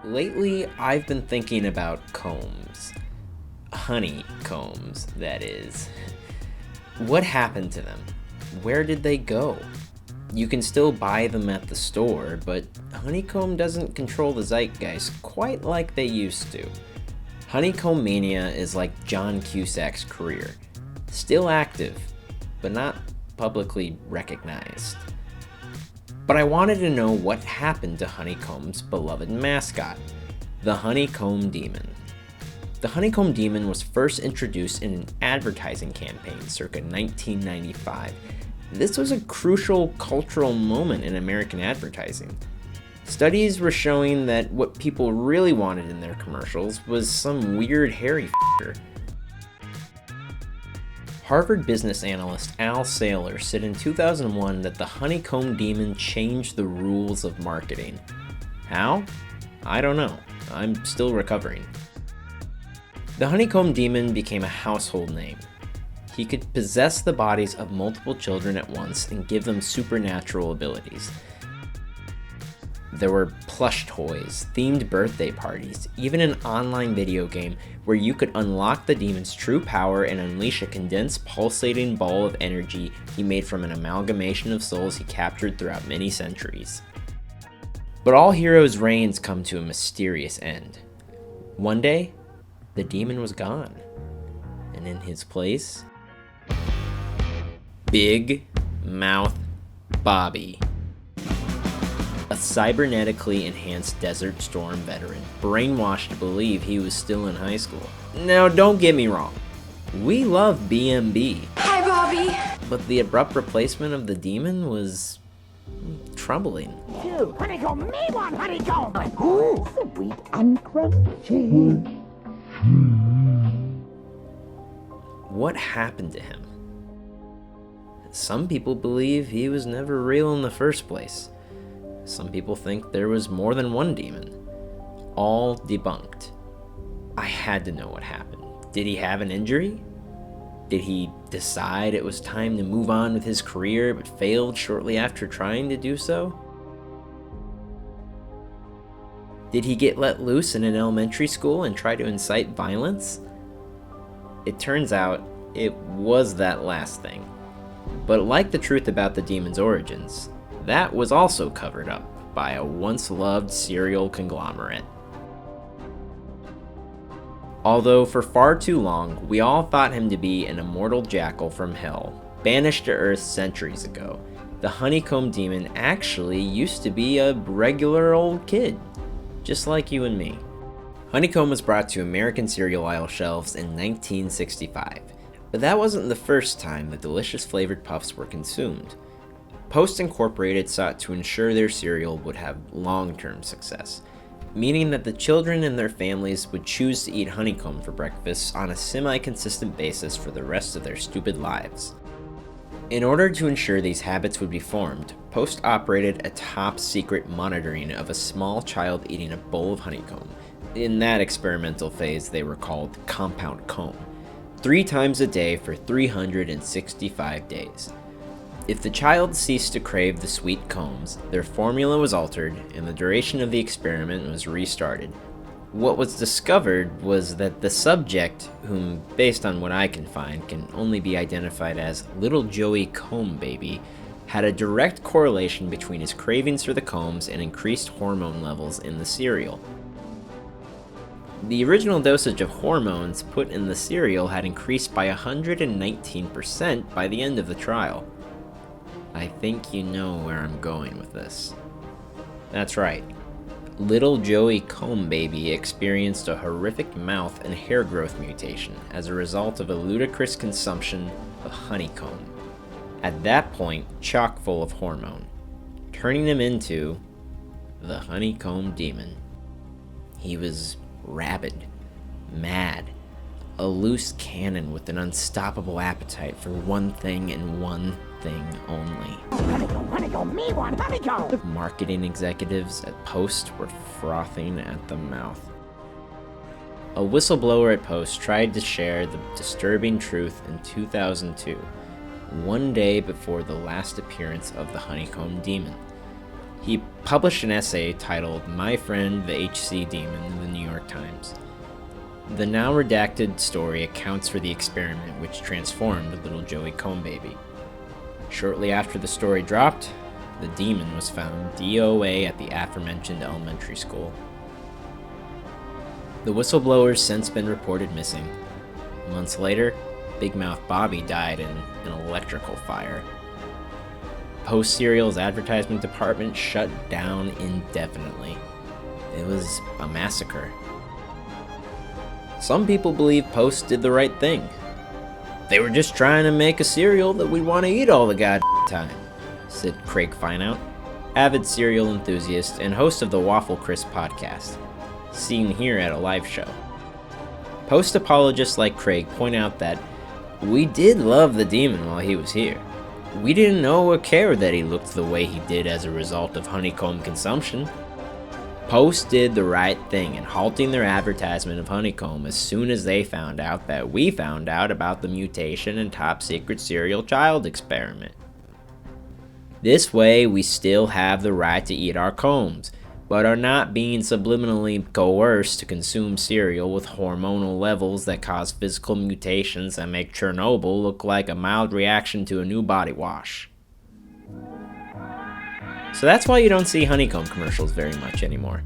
Lately, I've been thinking about combs. Honeycombs, that is. What happened to them? Where did they go? You can still buy them at the store, but honeycomb doesn't control the zeitgeist quite like they used to. Honeycomb mania is like John Cusack's career. Still active, but not publicly recognized. But I wanted to know what happened to Honeycomb's beloved mascot, the HoneyComb Demon. The HoneyComb Demon was first introduced in an advertising campaign circa 1995. This was a crucial cultural moment in American advertising. Studies were showing that what people really wanted in their commercials was some weird hairy f***er. Harvard business analyst Al Saylor said in 2001 that the Honeycomb Demon changed the rules of marketing. How? I don't know. I'm still recovering. The Honeycomb Demon became a household name. He could possess the bodies of multiple children at once and give them supernatural abilities. There were plush toys, themed birthday parties, even an online video game where you could unlock the demon's true power and unleash a condensed, pulsating ball of energy he made from an amalgamation of souls he captured throughout many centuries. But all heroes' reigns come to a mysterious end. One day, the demon was gone, and in his place, Big Mouth Bobby, a cybernetically enhanced Desert Storm veteran, brainwashed to believe he was still in high school. Now, don't get me wrong, we love BMB. Hi, Bobby. But the abrupt replacement of the demon was troubling. You, honeycomb, me one honeycomb! Ooh, sweet and crunchy. What happened to him? Some people believe he was never real in the first place. Some people think there was more than one demon. All debunked. I had to know what happened. Did he have an injury? Did he decide it was time to move on with his career but failed shortly after trying to do so? Did he get let loose in an elementary school and try to incite violence? It turns out it was that last thing. But like the truth about the demon's origins, that was also covered up by a once-loved serial conglomerate. Although for far too long, we all thought him to be an immortal jackal from hell, banished to Earth centuries ago, the Honeycomb Demon actually used to be a regular old kid, just like you and me. Honeycomb was brought to American cereal aisle shelves in 1965, but that wasn't the first time the delicious flavored puffs were consumed. Post Incorporated sought to ensure their cereal would have long-term success, meaning that the children and their families would choose to eat honeycomb for breakfast on a semi-consistent basis for the rest of their stupid lives. In order to ensure these habits would be formed, Post operated a top-secret monitoring of a small child eating a bowl of honeycomb. In that experimental phase, they were called compound comb, 3 times a day for 365 days. If the child ceased to crave the sweet combs, their formula was altered and the duration of the experiment was restarted. What was discovered was that the subject, whom, based on what I can find, can only be identified as Little Joey Comb Baby, had a direct correlation between his cravings for the combs and increased hormone levels in the cereal. The original dosage of hormones put in the cereal had increased by 119% by the end of the trial. I think you know where I'm going with this. That's right. Little Joey Comb Baby experienced a horrific mouth and hair growth mutation as a result of a ludicrous consumption of honeycomb. At that point, chock full of hormone, turning him into the Honeycomb Demon. He was rabid, mad, a loose cannon with an unstoppable appetite for one thing and one thing only. Honeycomb, honeycomb, me one honeycomb! Marketing executives at Post were frothing at the mouth. A whistleblower at Post tried to share the disturbing truth in 2002, one day before the last appearance of the Honeycomb Demon. He published an essay titled My Friend the HC Demon in the New York Times. The now redacted story accounts for the experiment which transformed little Joey Comb Baby. Shortly after the story dropped, the demon was found DOA at the aforementioned elementary school. The whistleblower's since been reported missing. Months later, Big Mouth Bobby died in an electrical fire. Post Cereal's advertisement department shut down indefinitely. It was a massacre. Some people believe Post did the right thing. They were just trying to make a cereal that we'd want to eat all the goddamn time, said Craig Fineout, avid cereal enthusiast and host of the Waffle Crisp podcast, seen here at a live show. Post apologists like Craig point out that we did love the demon while he was here. We didn't know or care that he looked the way he did as a result of honeycomb consumption. Post did the right thing in halting their advertisement of honeycomb as soon as they found out that we found out about the mutation and top secret serial child experiment. This way, we still have the right to eat our combs, but are not being subliminally coerced to consume cereal with hormonal levels that cause physical mutations that make Chernobyl look like a mild reaction to a new body wash. So that's why you don't see honeycomb commercials very much anymore.